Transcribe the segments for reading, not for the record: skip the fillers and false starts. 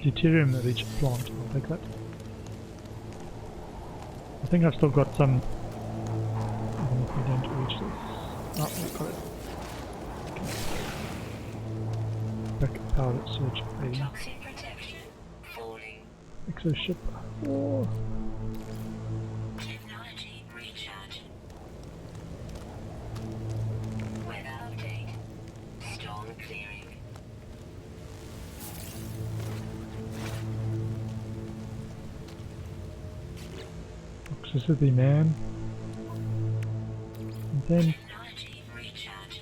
Deuterium rich plant. I'll take that. I think I've still got some. Even if we don't reach this. Oh, we got it. Back power search A. Toxic protection falling. Exoship. Oh. Technology recharge. Weather update. Storm clearing. Toxicity, man. And then Technology recharge.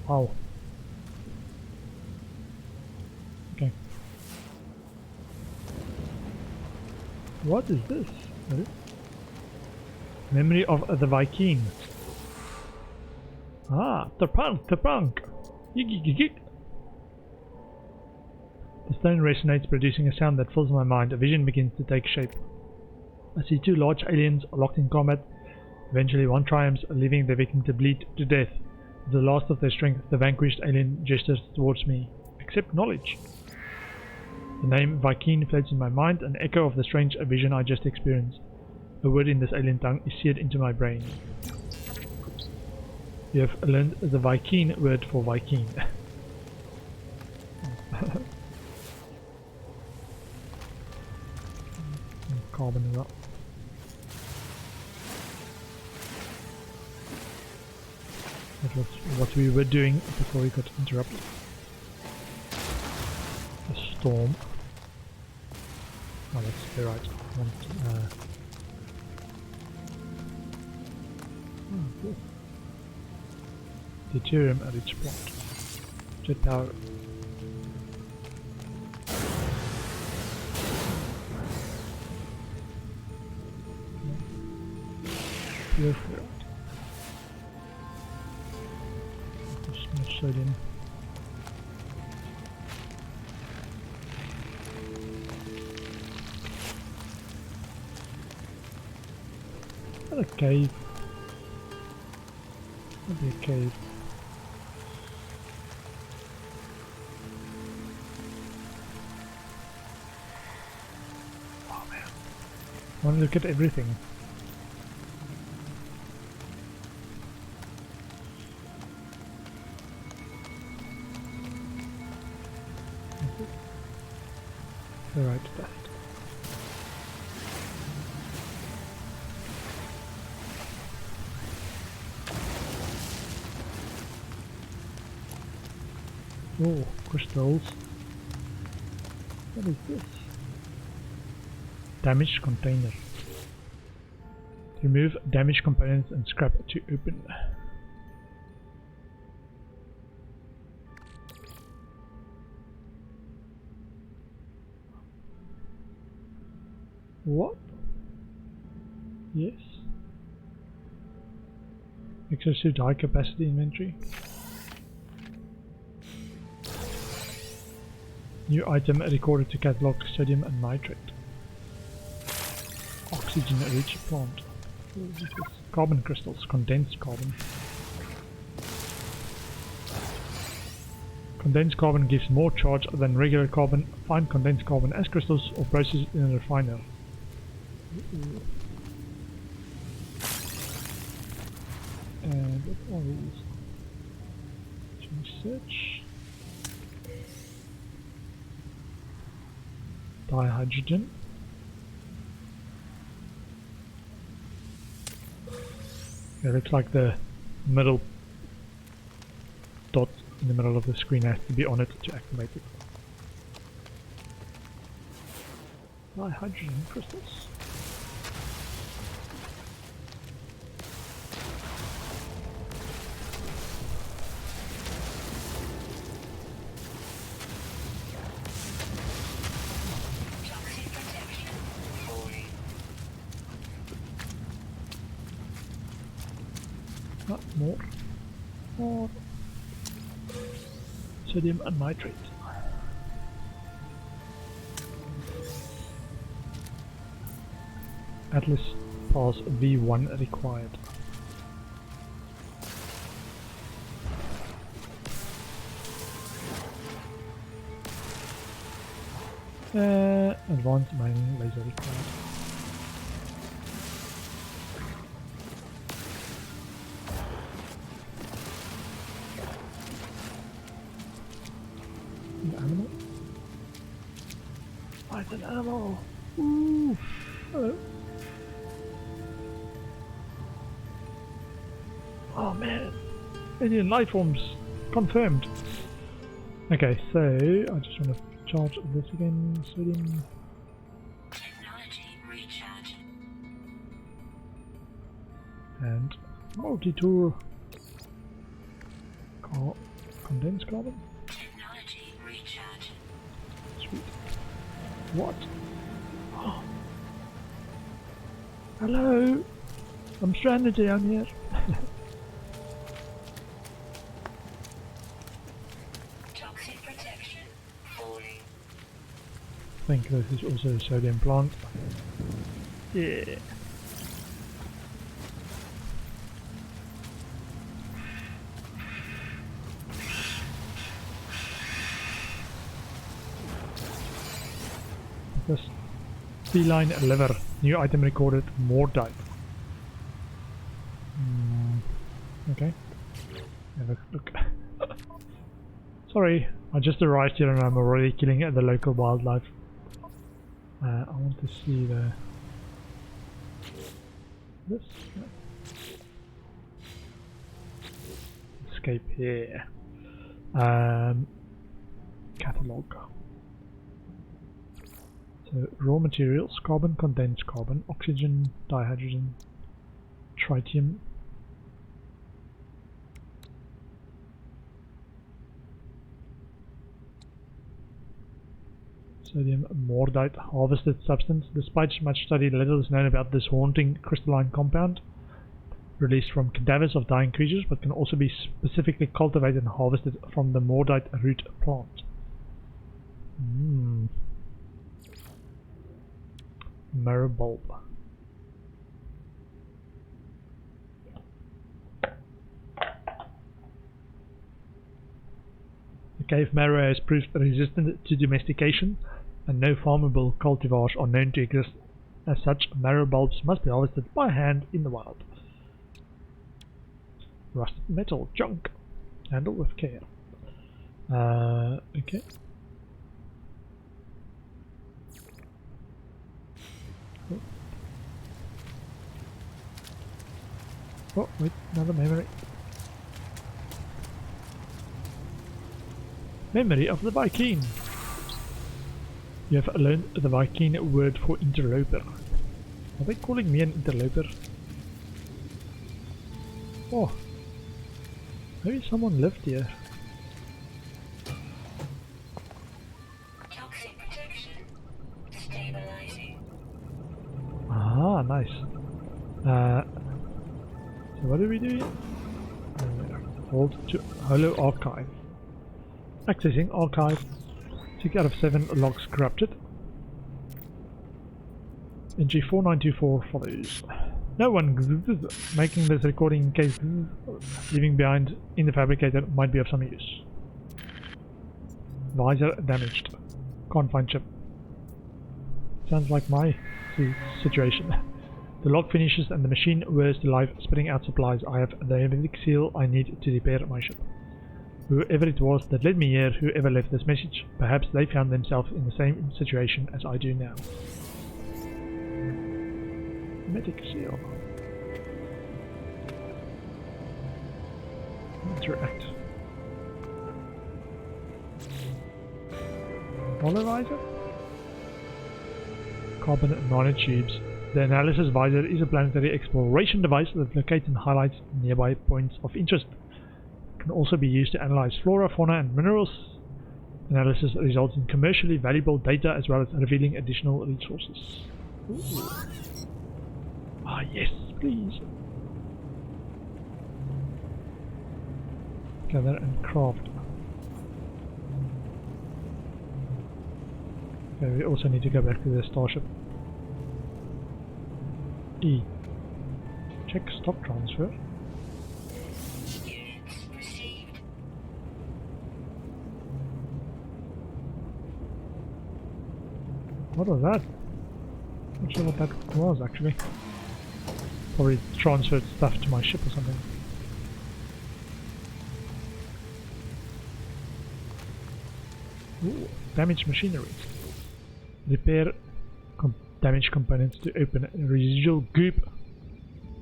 wow. Okay. What is this? Memory of the Viking. Ah, Terpunk. Yik. The stone resonates, producing a sound that fills my mind. A vision begins to take shape. I see two large aliens locked in combat. Eventually one triumphs, leaving the victim to bleed to death. With the last of their strength, the vanquished alien gestures towards me. Accept knowledge. The name Viking floats in my mind, an echo of the strange vision I just experienced. A word in this alien tongue is seared into my brain. You have learned the Viking word for Viking. Carbon it up. That was what we were doing before we got interrupted. The storm. Oh, that's right. I want, oh, cool. Deuterium at each plot. Jet power. Pure ferrite. Just much sodium. What a cave. Maybe a cave. Oh man. I want to look at everything. Ferrite dust. Oh, crystals. What is this? Damaged container. Remove damaged components and scrap to open. What? Yes. Exosuit high capacity inventory. New item recorded to catalog sodium and nitrate. Oxygen rich plant. Carbon crystals, condensed carbon. Condensed carbon gives more charge than regular carbon. Find condensed carbon as crystals or process it in a refiner. And what are these? Change search. Dihydrogen. It looks like the middle dot in the middle of the screen has to be on it to activate it. Dihydrogen crystals. More sodium and nitrate. Atlas Pass V1 required. Advanced mining laser required. An animal? Oh, it's an animal! Ooh! Hello. Oh man! Alien life forms! Confirmed! Okay, so I just want to charge this again. Sodium. Technology recharge. And multi-tool. Condensed carbon? Technology recharge. Sweet. What? Oh. Hello? I'm stranded down here. Toxic protection. Falling. I think this is also a sodium plant. Yeah. This feline liver. New item recorded. More type. Okay. Have a look. Sorry, I just arrived here and I'm already killing the local wildlife. I want to see this. Escape here. Catalog. So raw materials: carbon, condensed carbon, oxygen, dihydrogen, tritium. Sodium mordite, harvested substance. Despite much study, little is known about this haunting crystalline compound, released from cadavers of dying creatures, but can also be specifically cultivated and harvested from the mordite root plant. Marrow bulb. The cave marrow has proved resistant to domestication, and no farmable cultivars are known to exist. As such, marrow bulbs must be harvested by hand in the wild. Rusted metal, junk. Handle with care. Okay. Oh, wait, another memory. Memory of the Viking. You have learned the Viking word for interloper. Are they calling me an interloper? Oh, maybe someone lived here. Toxic protection. Stabilizing. Ah, nice. So what do we do here? Hold to Holo Archive. Accessing archive. 6 out of 7 logs corrupted. NG 4924 follows. No one making this recording in case leaving behind in the fabricator might be of some use. Visor damaged. Can't find chip. Sounds like my situation. The log finishes and the machine whirs to life, spitting out supplies. I have the hermetic seal I need to repair my ship. Whoever it was that led me here, whoever left this message, perhaps they found themselves in the same situation as I do now. Hermetic seal. Interact. Polarizer? Carbon nanotubes. The analysis visor is a planetary exploration device that locates and highlights nearby points of interest. It can also be used to analyze flora, fauna and minerals. Analysis results in commercially valuable data as well as revealing additional resources. Ooh. Ah yes, please. Gather and craft. Okay, we also need to go back to the starship. E. Check stock transfer. Units received. What was that? Not sure what that was actually. Probably transferred stuff to my ship or something. Ooh, damaged machinery. Repair damaged components to open residual goop.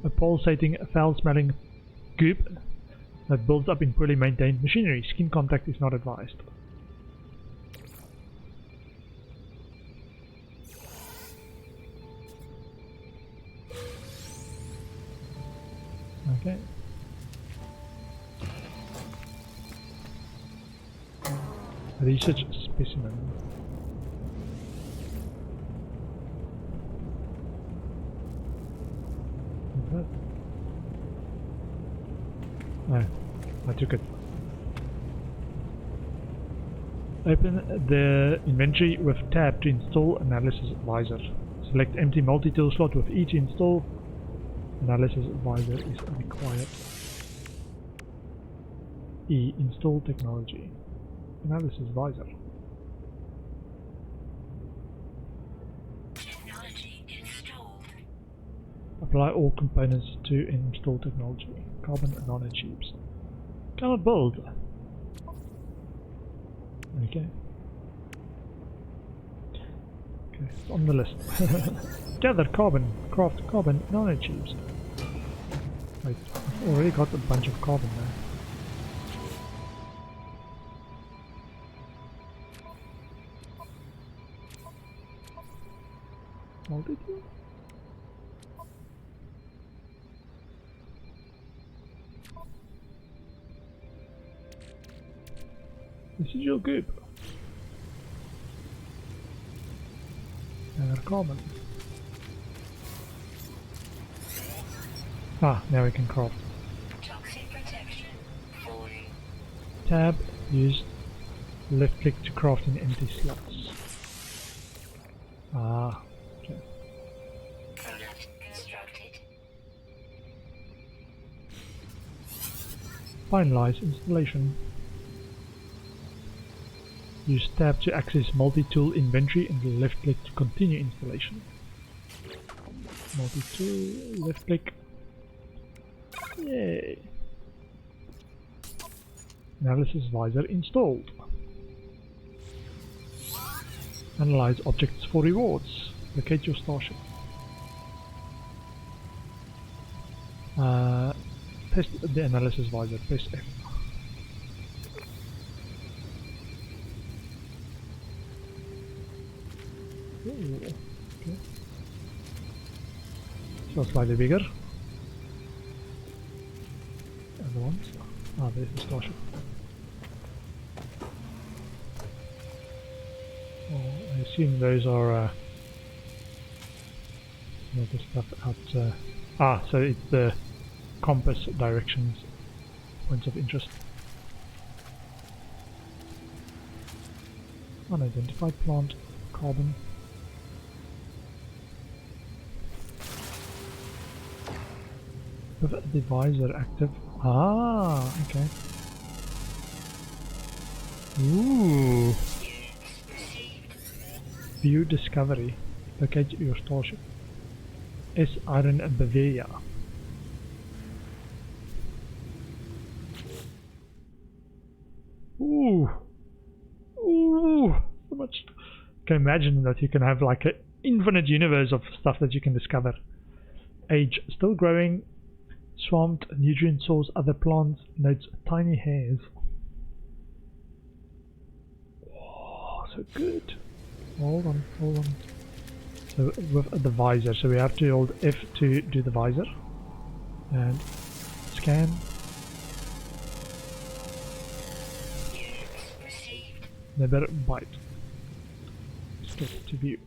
A pulsating, foul-smelling goop that builds up in poorly maintained machinery. Skin contact is not advised. Okay. Research specimen. What's that? No, I took it. Open the inventory with tab to install analysis advisor. Select empty multi-tool slot with each install. Analysis advisor is required. E. Install technology. Analysis advisor. Technology installed. Apply all components to install technology. Carbon nanotubes. Cannot build. Okay. Okay, it's on the list. Gather carbon. Craft carbon nanotubes. Wait, I've already got a bunch of carbon there. Multi-tool? This is your goop. Carbon. Ah, now we can craft. Toxic protection. Falling. Tab, use left click to craft in empty slots. Ah, okay. Product constructed. Finalize installation. Use tab to access multi-tool inventory and left click to continue installation. Multi-tool, left click. Yay! Analysis advisor installed. Analyze objects for rewards. Locate your starship. Test the analysis advisor. Press F. Ooh, okay. So slightly bigger. Other ones. Ah, there's the starship. Oh, I assume those are the stuff out. So it's the compass directions, points of interest. Unidentified plant, carbon. With the visor active. Ah, okay. Ooh. View discovery. Locate your starship. S. Iron Bavaria. Ooh. Ooh. So much. Can imagine that you can have like an infinite universe of stuff that you can discover. Age still growing. Swamped, nutrient source, other plants, notes tiny hairs. Oh, so good. Hold on. So with the visor, so we have to hold F to do the visor. And scan. Never bite. Skip to view.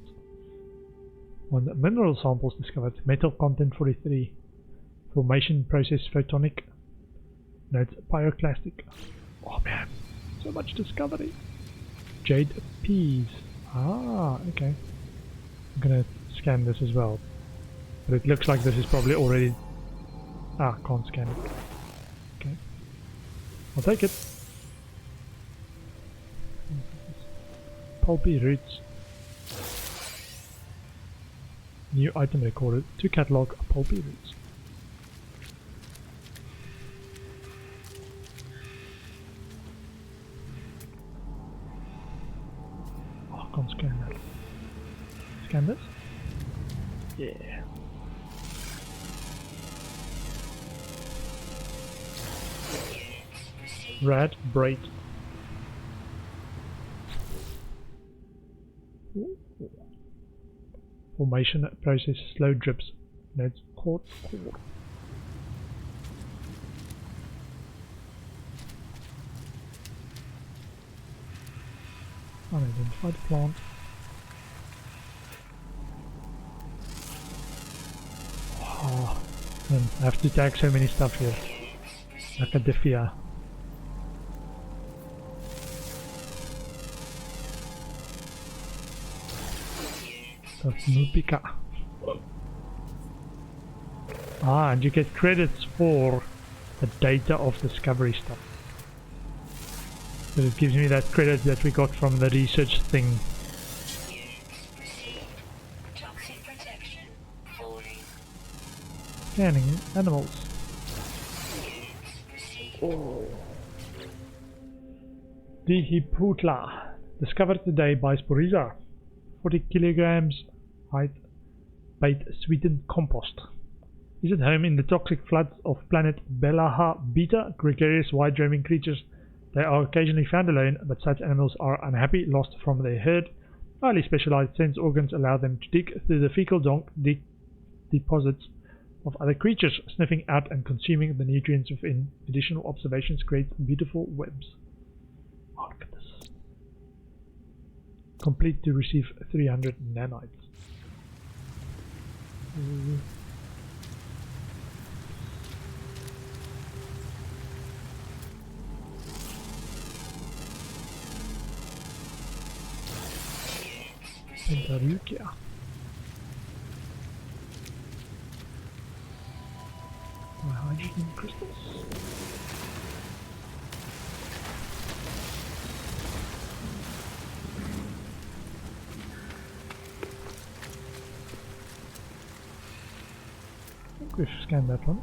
One mineral samples discovered. Metal content 43. Formation process photonic. Notes pyroclastic. Oh man, so much discovery. Jade peas. Ah, okay. I'm gonna scan this as well. But it looks like this is probably already... Ah, can't scan it. Okay. I'll take it. Pulpy roots. New item recorded to catalog pulpy roots. Oh, I can't scan that. Scan this? Yeah. Rat braid. Ooh. Formation process slow drips. Notes quartz core. Unidentified plant. Oh, man, I have to tag so many stuff here. Academia. Nupika. Ah, and you get credits for the data of discovery stuff. So it gives me that credit that we got from the research thing. Toxic protection. Falling. Scanning animals. Oh. Dihiputla. Discovered today by Sporiza. 40 kilograms height bait sweetened compost. Is it home in the toxic floods of planet Belaha Beta? Gregarious wide roaming creatures. They are occasionally found alone, but such animals are unhappy, lost from their herd. Highly specialized sense organs allow them to dig through the fecal deposits of other creatures, sniffing out and consuming the nutrients within. Additional observations create beautiful webs. Oh, look at this. Complete to receive 300 nanites. Pentarukia. My hydrogen crystals. I think we've scanned that one.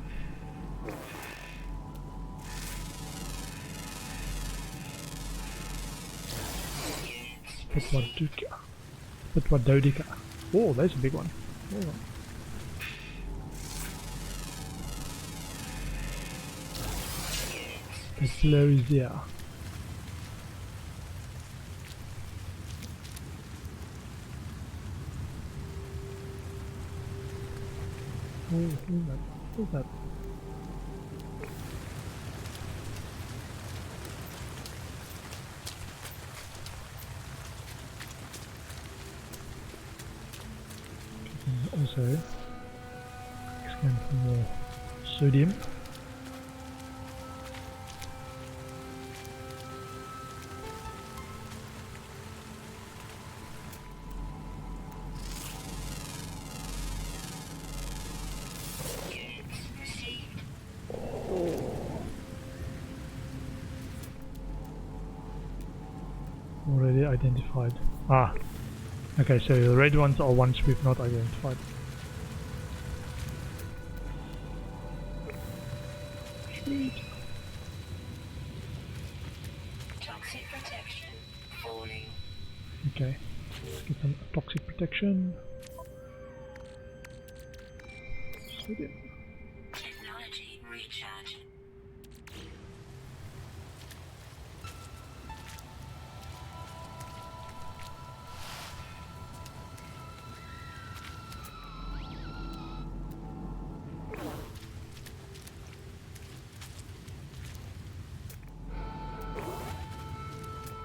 Pitwadodica. Oh, that's a big one. Hold on. Explosia. Oh, who's that? Who's that? Also, scan for more sodium. Already identified. Ah, okay, so the red ones are ones we've not identified. Sweet. Toxic protection. Falling. Okay, let's get some toxic protection. Sodium. Technology recharge.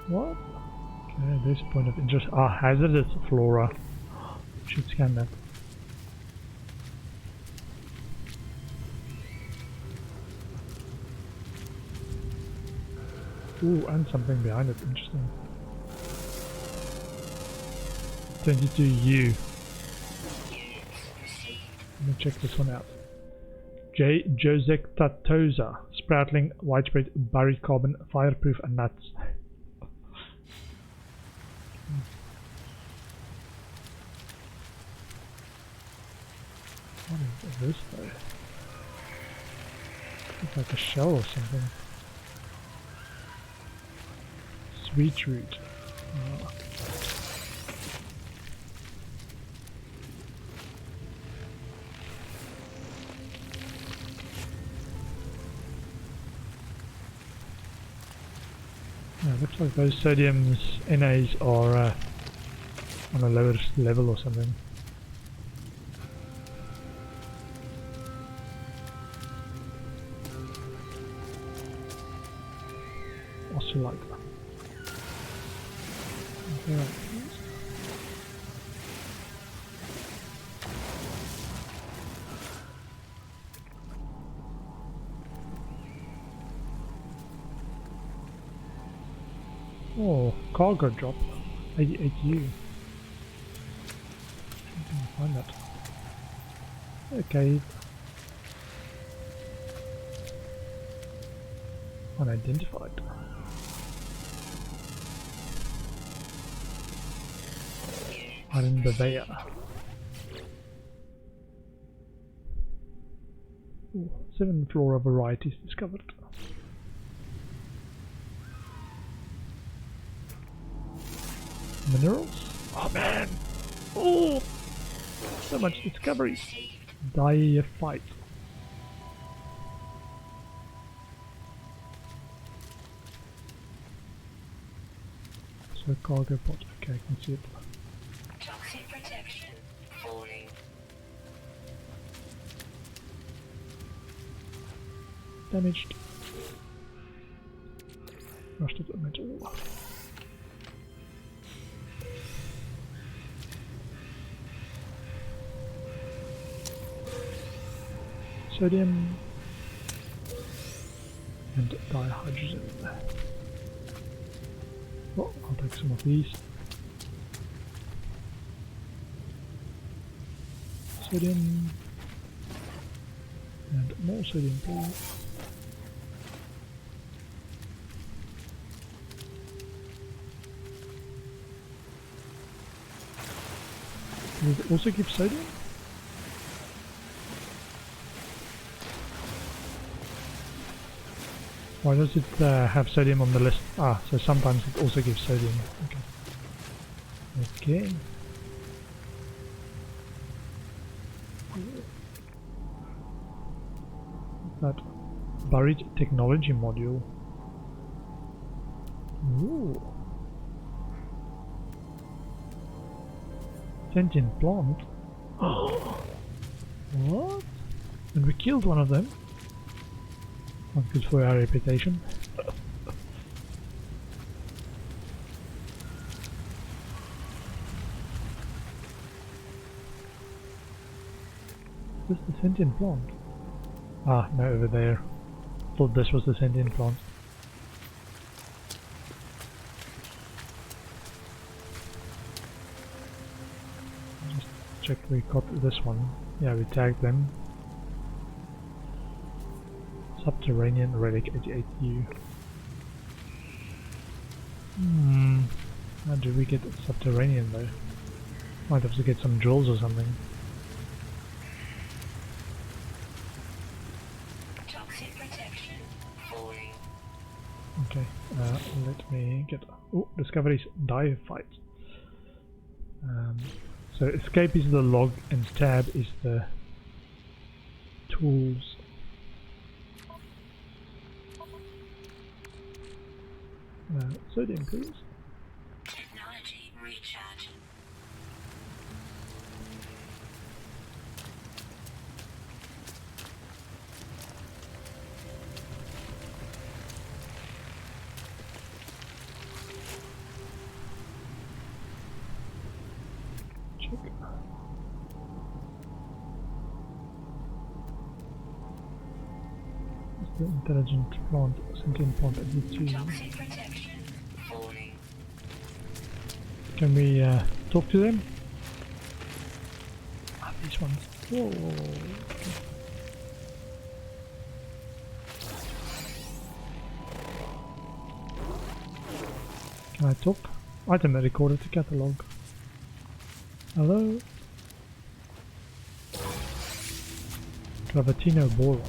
What? Okay, there's a point of interest. Ah, hazardous flora. Should scan that. Ooh, and something behind it. Interesting. 22U. Let me check this one out. J. Josectatosa. Sproutling, widespread, buried carbon, fireproof, and nuts. What is this though? Looks like a shell or something. Sweet root. Oh. Yeah, looks like those sodium's NAs are on a lower level or something. Also like that. Okay, oh, cargo drop. 88U. I can find that. Okay. Unidentified. Iron Bavaria. Ooh, 7 flora varieties discovered. Minerals? Oh man! Oh! So much discovery! Diaphyte. So cargo pot, okay, I can see it. Toxic protection falling. Damaged. Rusted metal. Sodium and dihydrogen. Oh, I'll take some of these. Sodium and more sodium, please. Does it also give sodium? Why does it have sodium on the list? Ah, so sometimes it also gives sodium. Okay. Okay. That buried technology module. Ooh. Sentient plant. What? And we killed one of them. Not good for our reputation. Is this the sentient plant? Ah, no, over there. Thought this was the sentient plant. Just check we got this one. Yeah, we tagged them. Subterranean relic 88U. How do we get subterranean though? Might have to get some drills or something. Toxic protection falling. Okay, let me get... Oh, discoveries diaphyte. So escape is the log and tab is the tools. Sodium, please. Technology recharge. Check. It's the intelligent plant, sentient plant at the 2. Toxic protection falling. Can we talk to them? Ah, these ones. Whoa, whoa, whoa. Okay. Can I talk? Item recorder to catalog. Hello? Gravatino Bora.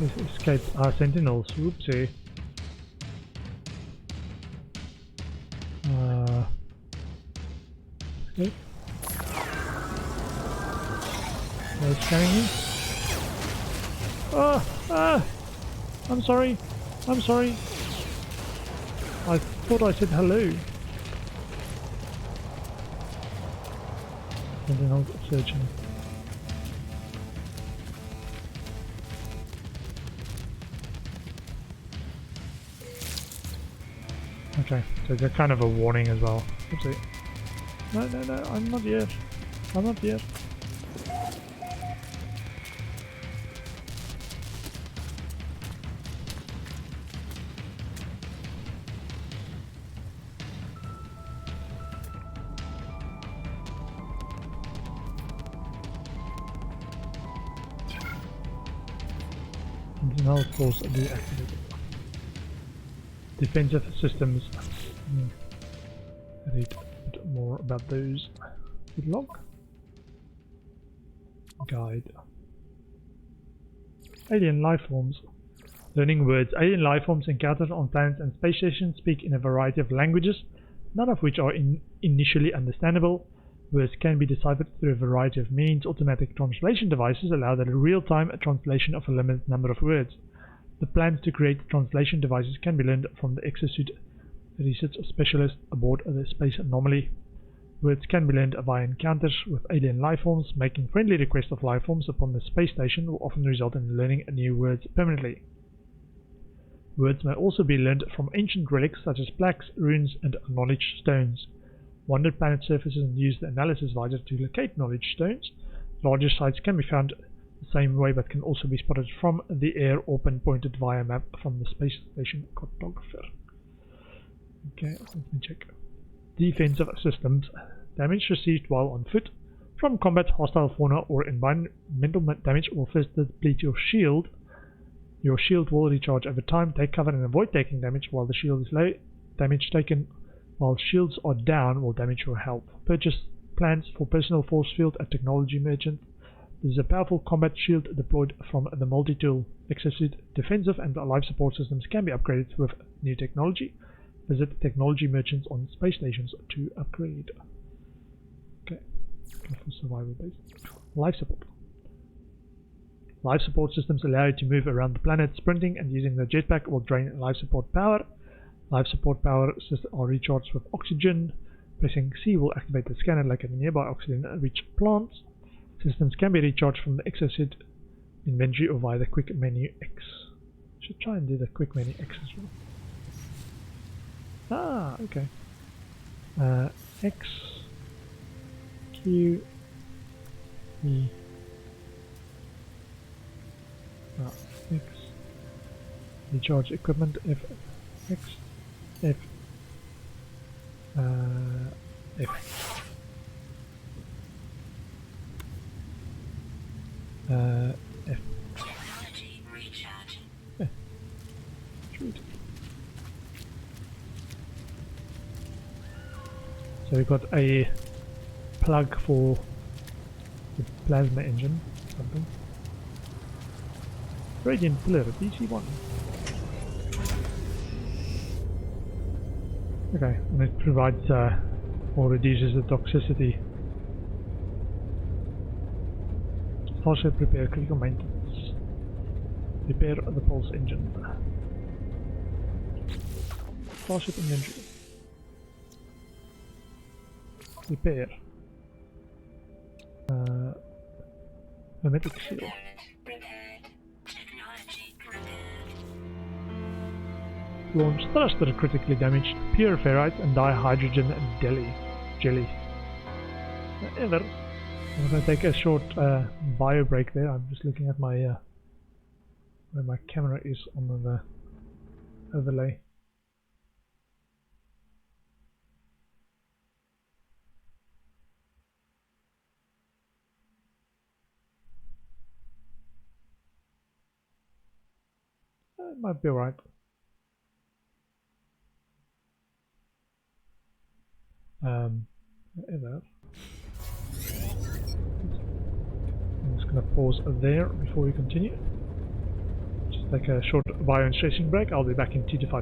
Escaped our sentinels. Whoopsie. Escape. They're scanning me. I'm sorry. I'm sorry. I thought I said hello. Sentinels searching. Okay, so it's a kind of a warning as well. Oopsie. No, no, no, I'm not yet. I'm not yet. Now force deactivated. Defensive systems. Read a bit more about those. Good log. Guide. Alien life forms. Learning words. Alien life forms encountered on planets and space stations speak in a variety of languages, none of which are initially understandable. Words can be deciphered through a variety of means. Automatic translation devices allow the real-time translation of a limited number of words. The plans to create translation devices can be learned from the exosuit research specialist aboard the Space Anomaly. Words can be learned via encounters with alien lifeforms. Making friendly requests of lifeforms upon the space station will often result in learning new words permanently. Words may also be learned from ancient relics such as plaques, runes, and knowledge stones. Wandered planet surfaces and use the analysis visor to locate knowledge stones. Larger sites can be found the same way but can also be spotted from the air or pinpointed via map from the space station cartographer. Okay, let me check. Defensive systems. Damage received while on foot from combat, hostile fauna, or environmental damage will first deplete your shield. Your shield will recharge over time. Take cover and avoid taking damage while the shield is low. Damage taken while shields are down will damage your health. Purchase plans for personal force field at Technology Merchant. This is a powerful combat shield deployed from the multi-tool exosuit. Defensive and life support systems can be upgraded with new technology. Visit Technology Merchants on space stations to upgrade. Okay, for survival base. Life support. Life support systems allow you to move around the planet. Sprinting and using the jetpack will drain life support power. Life support power systems are recharged with oxygen. Pressing C will activate the scanner like a nearby oxygen-rich plants. Systems can be recharged from the exosuit inventory or via the quick menu X. Should try and do the quick menu X as well. Ah, okay. X, Q, E, X, recharge equipment, F, X, F, F. F. Technology recharge. Yeah. Sweet. So we've got a plug for the plasma engine, something. Radiant Pillar, DC-1. Okay, and it provides or reduces the toxicity. Starship repair critical maintenance. Repair the pulse engine. Starship inventory. Repair. Hermetic seal. Repaired. Technology repaired. Launch thruster critically damaged. Pure ferrite and dihydrogen jelly. Ever. I'm going to take a short bio break there. I'm just looking at my where my camera is on the overlay. It might be alright. There. gonna pause there before we continue. Just take a short bio and stretching break. I'll be back in 2 to 5